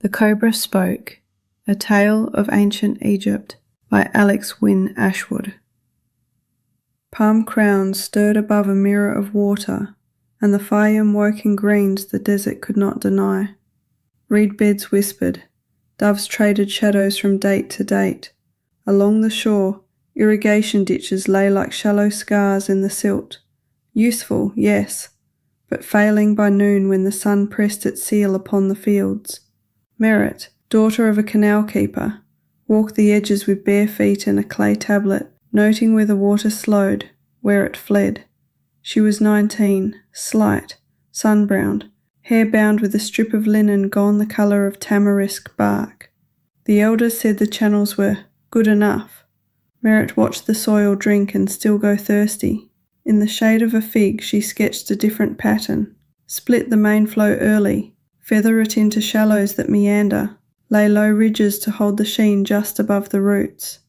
The Cobra Spoke, A Tale of Ancient Egypt by Alex Wynne Ashwood. Palm crowns stirred above a mirror of water, and the Faiyum woke in greens the desert could not deny. Reed beds whispered, doves traded shadows from date to date. Along the shore, irrigation ditches lay like shallow scars in the silt. Useful, yes, but failing by noon when the sun pressed its seal upon the fields. Merit, daughter of a canal keeper, walked the edges with bare feet and a clay tablet, noting where the water slowed, where it fled. She was 19, slight, sun-browned, hair bound with a strip of linen gone the colour of tamarisk bark. The elders said the channels were good enough. Merit watched the soil drink and still go thirsty. In the shade of a fig she sketched a different pattern, split the main flow early, feather it into shallows that meander, lay low ridges to hold the sheen just above the roots.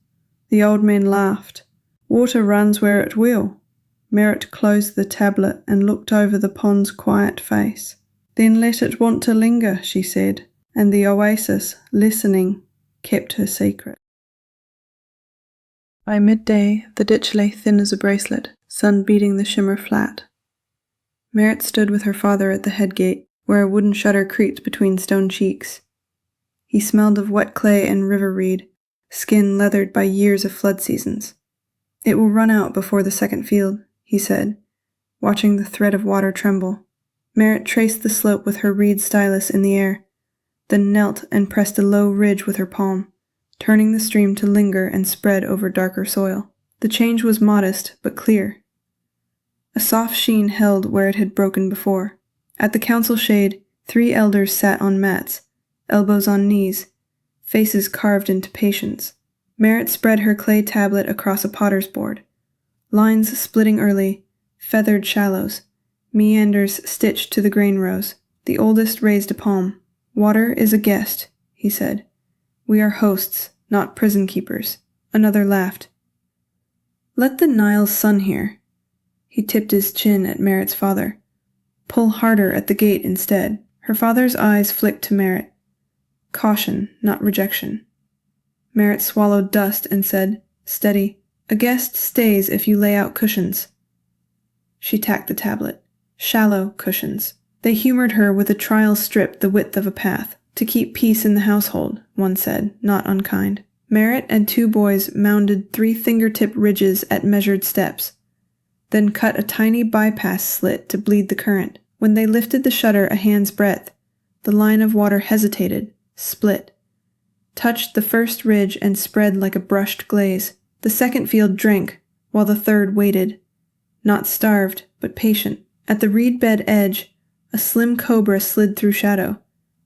The old men laughed. Water runs where it will. Merit closed the tablet and looked over the pond's quiet face. Then let it want to linger, she said, and the oasis, listening, kept her secret. By midday, the ditch lay thin as a bracelet, sun beating the shimmer flat. Merit stood with her father at the head gate, where a wooden shutter creaked between stone cheeks. He smelled of wet clay and river reed, skin leathered by years of flood seasons. It will run out before the second field, he said, watching the thread of water tremble. Merit traced the slope with her reed stylus in the air, then knelt and pressed a low ridge with her palm, turning the stream to linger and spread over darker soil. The change was modest but clear. A soft sheen held where it had broken before. At the council shade, 3 elders sat on mats, elbows on knees, faces carved into patience. Merit spread her clay tablet across a potter's board. Lines splitting early, feathered shallows, meanders stitched to the grain rows. The oldest raised a palm. Water is a guest, he said. We are hosts, not prison keepers. Another laughed. Let the Nile's son hear. He tipped his chin at Merit's father. Pull harder at the gate instead. Her father's eyes flicked to Merit. Caution, not rejection. Merit swallowed dust and said, steady, a guest stays if you lay out cushions. She tacked the tablet. Shallow cushions. They humored her with a trial strip the width of a path. To keep peace in the household, one said, not unkind. Merit and 2 boys mounded 3 fingertip ridges at measured steps, then cut a tiny bypass slit to bleed the current. When they lifted the shutter a hand's breadth, the line of water hesitated, split, touched the first ridge and spread like a brushed glaze. The second field drank, while the third waited, not starved, but patient. At the reed bed edge, a slim cobra slid through shadow,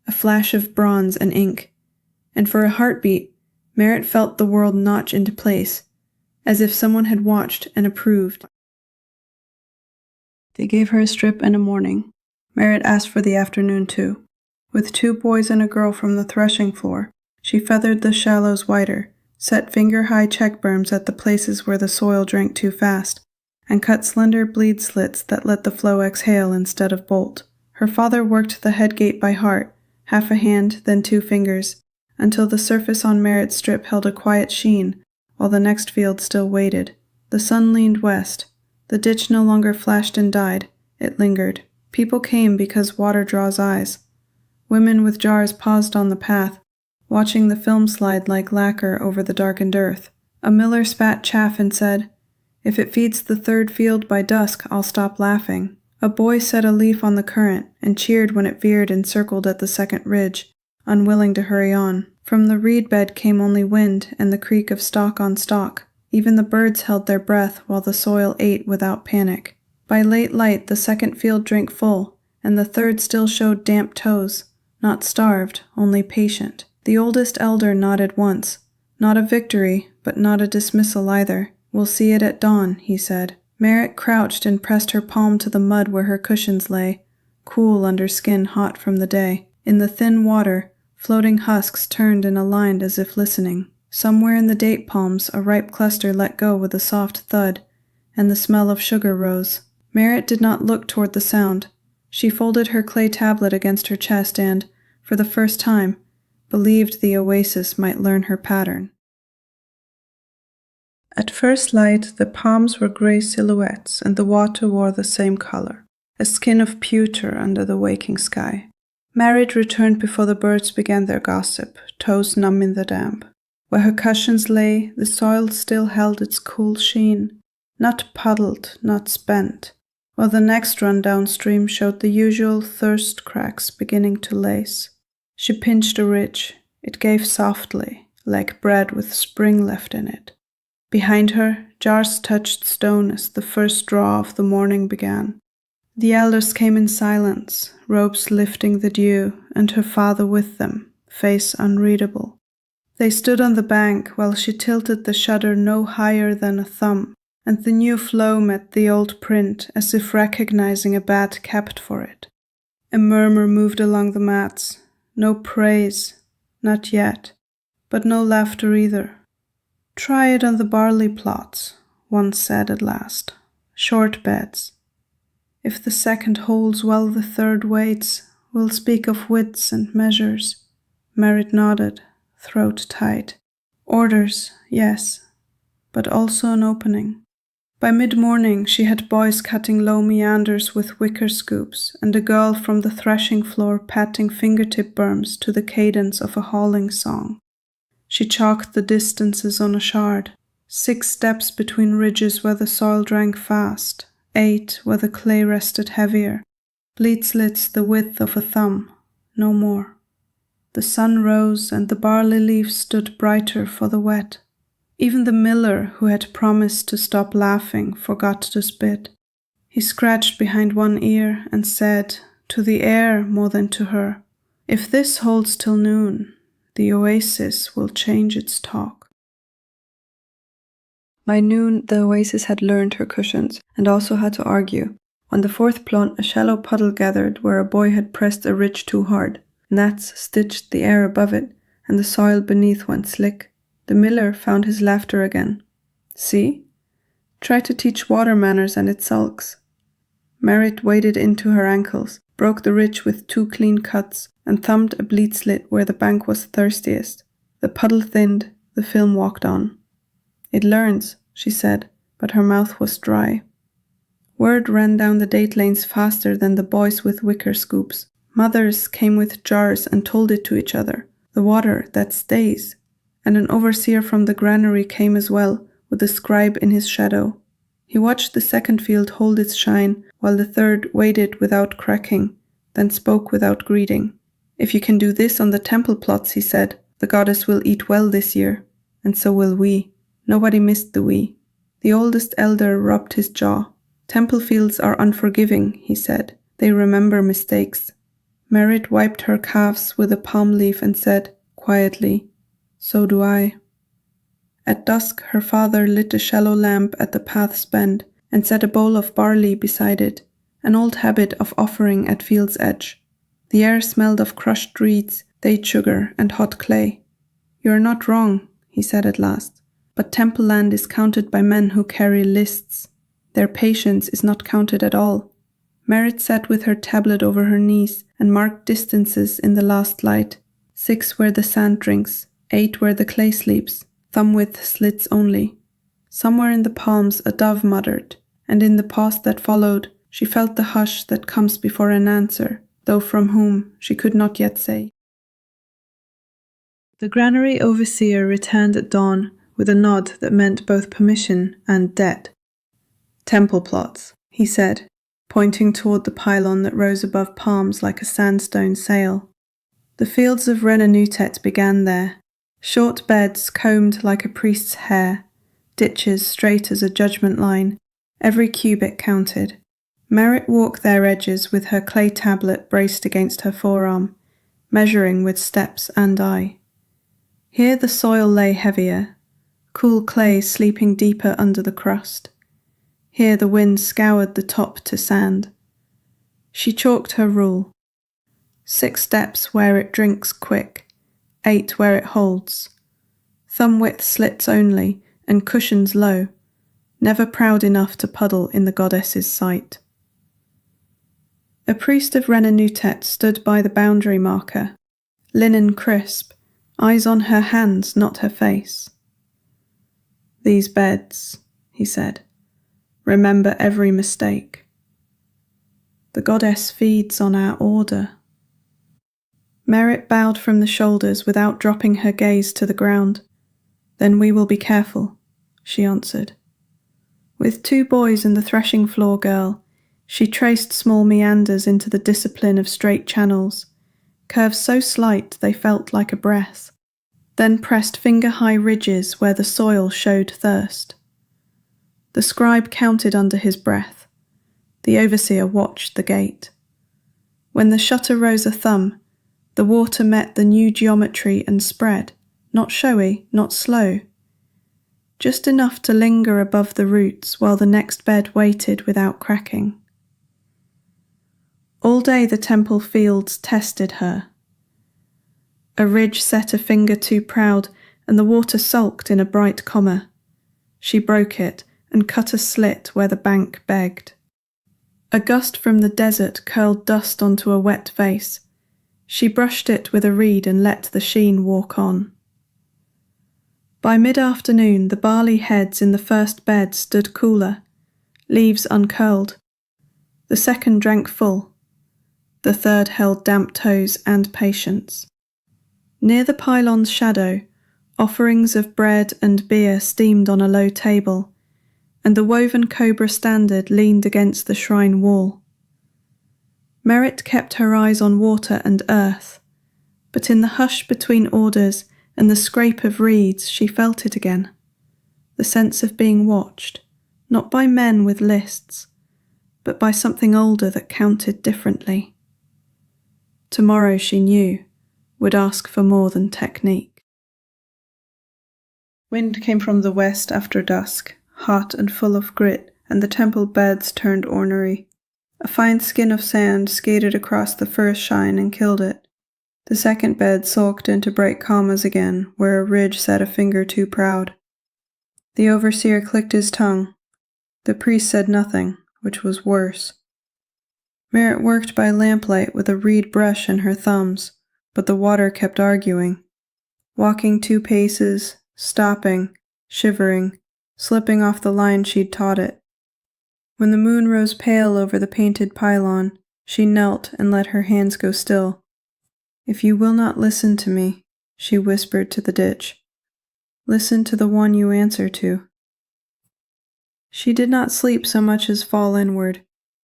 a flash of bronze and ink, and for a heartbeat, Merit felt the world notch into place, as if someone had watched and approved. They gave her a strip and a morning. Merit asked for the afternoon too. With 2 boys and a girl from the threshing floor, she feathered the shallows wider, set finger-high check berms at the places where the soil drank too fast, and cut slender bleed slits that let the flow exhale instead of bolt. Her father worked the head gate by heart, half a hand, then 2 fingers, until the surface on Merit's strip held a quiet sheen, while the next field still waited. The sun leaned west. The ditch no longer flashed and died. It lingered. People came because water draws eyes. Women with jars paused on the path, watching the film slide like lacquer over the darkened earth. A miller spat chaff and said, "If it feeds the third field by dusk, I'll stop laughing." A boy set a leaf on the current and cheered when it veered and circled at the second ridge, unwilling to hurry on. From the reed bed came only wind and the creak of stalk on stalk. Even the birds held their breath while the soil ate without panic. By late light the second field drank full, and the third still showed damp toes, not starved, only patient. The oldest elder nodded once. Not a victory, but not a dismissal either. We'll see it at dawn, he said. Merit crouched and pressed her palm to the mud where her cushions lay, cool under skin hot from the day. In the thin water, floating husks turned and aligned as if listening. Somewhere in the date palms a ripe cluster let go with a soft thud, and the smell of sugar rose. Merit did not look toward the sound. She folded her clay tablet against her chest and, for the first time, believed the oasis might learn her pattern. At first light, the palms were grey silhouettes and the water wore the same color, a skin of pewter under the waking sky. Merritt returned before the birds began their gossip, toes numb in the damp. Where her cushions lay, the soil still held its cool sheen, not puddled, not spent, while the next run downstream showed the usual thirst cracks beginning to lace. She pinched a ridge. It gave softly, like bread with spring left in it. Behind her, jars touched stone as the first draw of the morning began. The elders came in silence, robes lifting the dew, and her father with them, face unreadable. They stood on the bank while she tilted the shutter no higher than a thumb, and the new flow met the old print as if recognizing a bat kept for it. A murmur moved along the mats, no praise, not yet, but no laughter either. "Try it on the barley plots," one said at last. "Short beds. If the second holds well the third waits, we'll speak of widths and measures." Merritt nodded, throat tight. Orders, yes, but also an opening. By mid-morning she had boys cutting low meanders with wicker scoops and a girl from the threshing floor patting fingertip berms to the cadence of a hauling song. She chalked the distances on a shard, 6 steps between ridges where the soil drank fast, 8 where the clay rested heavier, bleed slits the width of a thumb, no more. The sun rose and the barley leaves stood brighter for the wet. Even the miller, who had promised to stop laughing, forgot to spit. He scratched behind one ear and said, to the air more than to her, "If this holds till noon, the oasis will change its talk." By noon, the oasis had learned her cushions and also had to argue. On the 4th plot, a shallow puddle gathered where a boy had pressed a ridge too hard. Gnats stitched the air above it, and the soil beneath went slick. The miller found his laughter again. "See? Try to teach water manners and it sulks." Merritt waded into her ankles, broke the ridge with 2 clean cuts, and thumbed a bleed slit where the bank was thirstiest. The puddle thinned, the film walked on. "It learns," she said, but her mouth was dry. Word ran down the date lanes faster than the boys with wicker scoops. Mothers came with jars and told it to each other. The water that stays. And an overseer from the granary came as well, with a scribe in his shadow. He watched the second field hold its shine, while the third waited without cracking, then spoke without greeting. "If you can do this on the temple plots," he said, "the goddess will eat well this year, and so will we." Nobody missed the we. The oldest elder rubbed his jaw. "Temple fields are unforgiving," he said. "They remember mistakes." Merritt wiped her calves with a palm leaf and said, quietly, "So do I." At dusk, her father lit a shallow lamp at the path's bend and set a bowl of barley beside it, an old habit of offering at field's edge. The air smelled of crushed reeds, date sugar, and hot clay. "You're not wrong," he said at last, "but temple land is counted by men who carry lists. Their patience is not counted at all." Merritt sat with her tablet over her knees and marked distances in the last light, 6 where the sand drinks, 8 where the clay sleeps, thumb-width slits only. Somewhere in the palms a dove muttered, and in the pause that followed she felt the hush that comes before an answer, though from whom she could not yet say. The granary overseer returned at dawn with a nod that meant both permission and debt. "Temple plots," he said, pointing toward the pylon that rose above palms like a sandstone sail. The fields of Renenutet began there, short beds combed like a priest's hair, ditches straight as a judgment line, every cubit counted. Merritt walked their edges with her clay tablet braced against her forearm, measuring with steps and eye. Here the soil lay heavier, cool clay sleeping deeper under the crust. Here the wind scoured the top to sand. She chalked her rule. 6 steps where it drinks quick, 8 where it holds. Thumb-width slits only, and cushions low, never proud enough to puddle in the goddess's sight. A priest of Renenutet stood by the boundary marker, linen crisp, eyes on her hands, not her face. "These beds," he said, "remember every mistake. The goddess feeds on our order." Merit bowed from the shoulders without dropping her gaze to the ground. "Then we will be careful," she answered. With 2 boys and the threshing floor girl, she traced small meanders into the discipline of straight channels, curves so slight they felt like a breath, then pressed finger-high ridges where the soil showed thirst. The scribe counted under his breath. The overseer watched the gate. When the shutter rose a thumb, the water met the new geometry and spread, not showy, not slow, just enough to linger above the roots while the next bed waited without cracking. All day the temple fields tested her. A ridge set a finger too proud, and the water sulked in a bright comma. She broke it and cut a slit where the bank begged. A gust from the desert curled dust onto a wet vase. She brushed it with a reed and let the sheen walk on. By mid-afternoon the barley heads in the first bed stood cooler, leaves uncurled. The second drank full. The third held damp toes and patience. Near the pylon's shadow, offerings of bread and beer steamed on a low table, and the woven cobra standard leaned against the shrine wall. Merit kept her eyes on water and earth, but in the hush between orders and the scrape of reeds she felt it again, the sense of being watched, not by men with lists, but by something older that counted differently. Tomorrow, she knew, would ask for more than technique. Wind came from the west after dusk, hot and full of grit, and the temple beds turned ornery. A fine skin of sand skated across the first shine and killed it. The second bed sulked into bright commas again, where a ridge set a finger too proud. The overseer clicked his tongue. The priest said nothing, which was worse. Merit worked by lamplight with a reed brush in her thumbs, but the water kept arguing, walking 2 paces, stopping, shivering, slipping off the line she'd taught it. When the moon rose pale over the painted pylon, she knelt and let her hands go still. "If you will not listen to me," she whispered to the ditch, "listen to the one you answer to." She did not sleep so much as fall inward.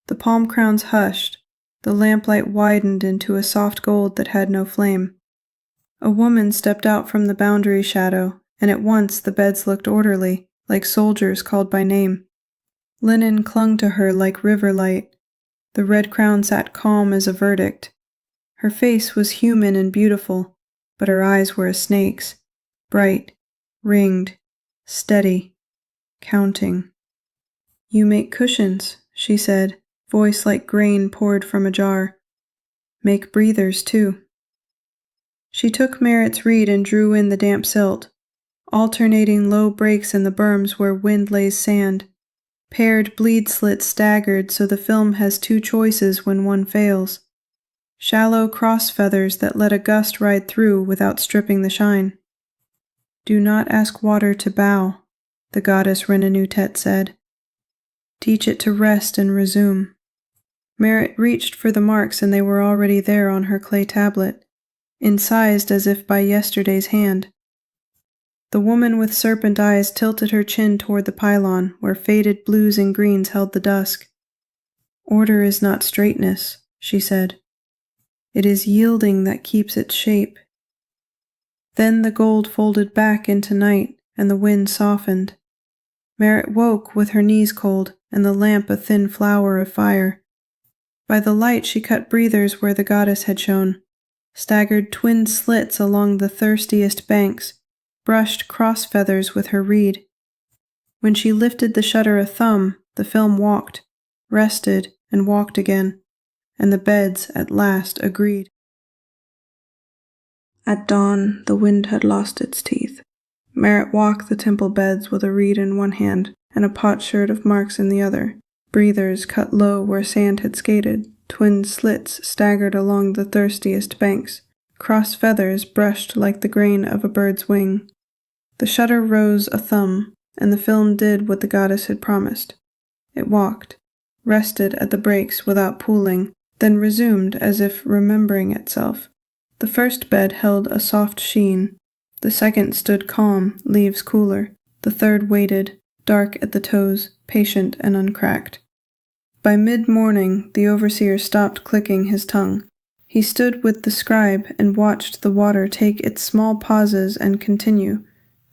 The palm crowns hushed, the lamplight widened into a soft gold that had no flame. A woman stepped out from the boundary shadow, and at once the beds looked orderly, like soldiers called by name. Linen clung to her like river light. The red crown sat calm as a verdict. Her face was human and beautiful, but her eyes were a snake's, bright, ringed, steady, counting. "You make cushions," she said, voice like grain poured from a jar. "Make breathers, too." She took Merit's reed and drew in the damp silt, alternating low breaks in the berms where wind lays sand. Paired bleed slits staggered so the film has 2 choices when one fails. Shallow cross feathers that let a gust ride through without stripping the shine. "Do not ask water to bow," the goddess Renenutet said. "Teach it to rest and resume." Merit reached for the marks and they were already there on her clay tablet, incised as if by yesterday's hand. The woman with serpent eyes tilted her chin toward the pylon, where faded blues and greens held the dusk. "Order is not straightness," she said. "It is yielding that keeps its shape." Then the gold folded back into night, and the wind softened. Merit woke with her knees cold, and the lamp a thin flower of fire. By the light she cut breathers where the goddess had shone, staggered twin slits along the thirstiest banks, brushed cross feathers with her reed. When she lifted the shutter a thumb, the film walked, rested, and walked again, and the beds at last agreed. At dawn, the wind had lost its teeth. Merit walked the temple beds with a reed in one hand and a potsherd of marks in the other. Breathers cut low where sand had skated, twin slits staggered along the thirstiest banks, cross feathers brushed like the grain of a bird's wing. The shutter rose a thumb, and the film did what the goddess had promised. It walked, rested at the breaks without pooling, then resumed as if remembering itself. The first bed held a soft sheen. The second stood calm, leaves cooler. The third waited, dark at the toes, patient and uncracked. By mid-morning, the overseer stopped clicking his tongue. He stood with the scribe and watched the water take its small pauses and continue,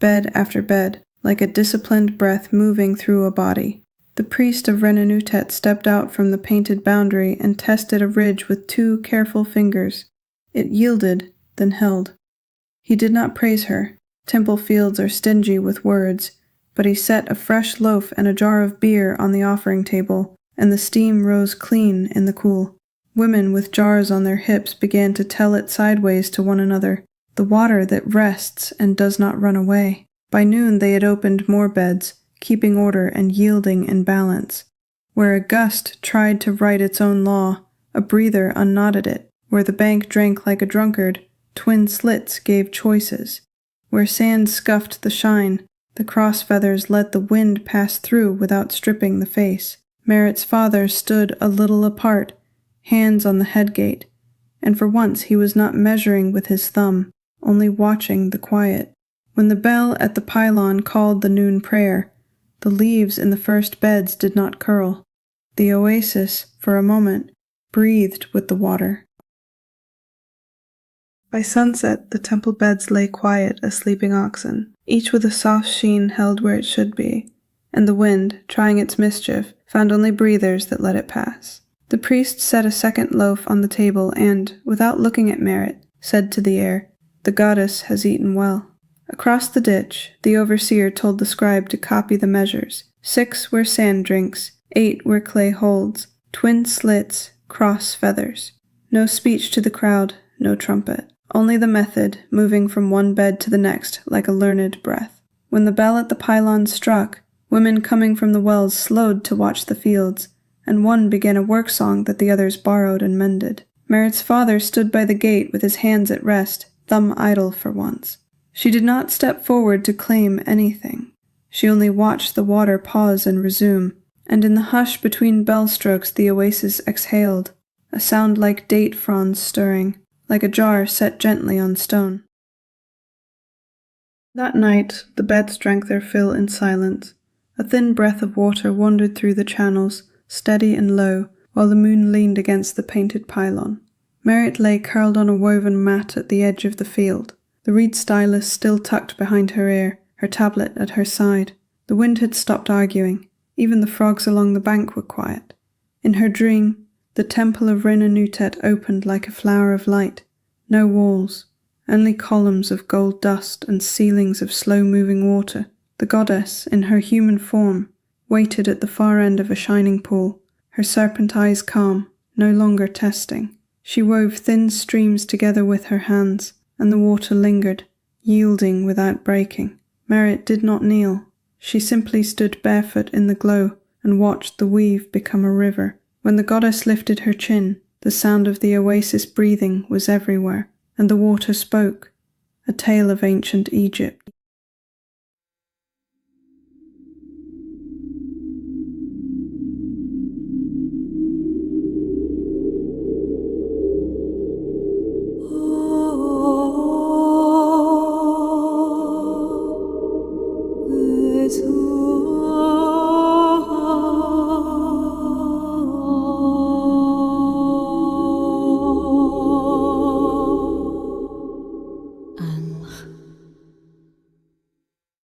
bed after bed, like a disciplined breath moving through a body. The priest of Renenutet stepped out from the painted boundary and tested a ridge with 2 careful fingers. It yielded, then held. He did not praise her. Temple fields are stingy with words, but he set a fresh loaf and a jar of beer on the offering table, and the steam rose clean in the cool. Women with jars on their hips began to tell it sideways to one another, the water that rests and does not run away. By noon they had opened more beds, keeping order and yielding in balance. Where a gust tried to write its own law, a breather unknotted it. Where the bank drank like a drunkard, twin slits gave choices. Where sand scuffed the shine, the cross feathers let the wind pass through without stripping the face. Merritt's father stood a little apart, hands on the headgate, and for once he was not measuring with his thumb, only watching the quiet. When the bell at the pylon called the noon prayer, the leaves in the first beds did not curl. The oasis, for a moment, breathed with the water. By sunset, the temple beds lay quiet as sleeping oxen, each with a soft sheen held where it should be, and the wind, trying its mischief, found only breathers that let it pass. The priest set a second loaf on the table and, without looking at Merritt, said to the air, "The goddess has eaten well." Across the ditch, the overseer told the scribe to copy the measures, 6 where sand drinks, 8 where clay holds, twin slits, cross feathers. No speech to the crowd, no trumpet. Only the method, moving from one bed to the next like a learned breath. When the bell at the pylon struck, women coming from the wells slowed to watch the fields, and one began a work song that the others borrowed and mended. Merritt's father stood by the gate with his hands at rest, thumb idle for once. She did not step forward to claim anything. She only watched the water pause and resume, and in the hush between bell strokes the oasis exhaled, a sound like date fronds stirring, like a jar set gently on stone. That night the beds drank their fill in silence. A thin breath of water wandered through the channels, steady and low, while the moon leaned against the painted pylon. Merritt lay curled on a woven mat at the edge of the field, the reed stylus still tucked behind her ear, her tablet at her side. The wind had stopped arguing. Even the frogs along the bank were quiet. In her dream, the temple of Renenutet opened like a flower of light. No walls, only columns of gold dust and ceilings of slow-moving water. The goddess, in her human form, waited at the far end of a shining pool, her serpent eyes calm, no longer testing. She wove thin streams together with her hands, and the water lingered, yielding without breaking. Merritt did not kneel. She simply stood barefoot in the glow and watched the weave become a river. When the goddess lifted her chin, the sound of the oasis breathing was everywhere, and the water spoke, a tale of ancient Egypt.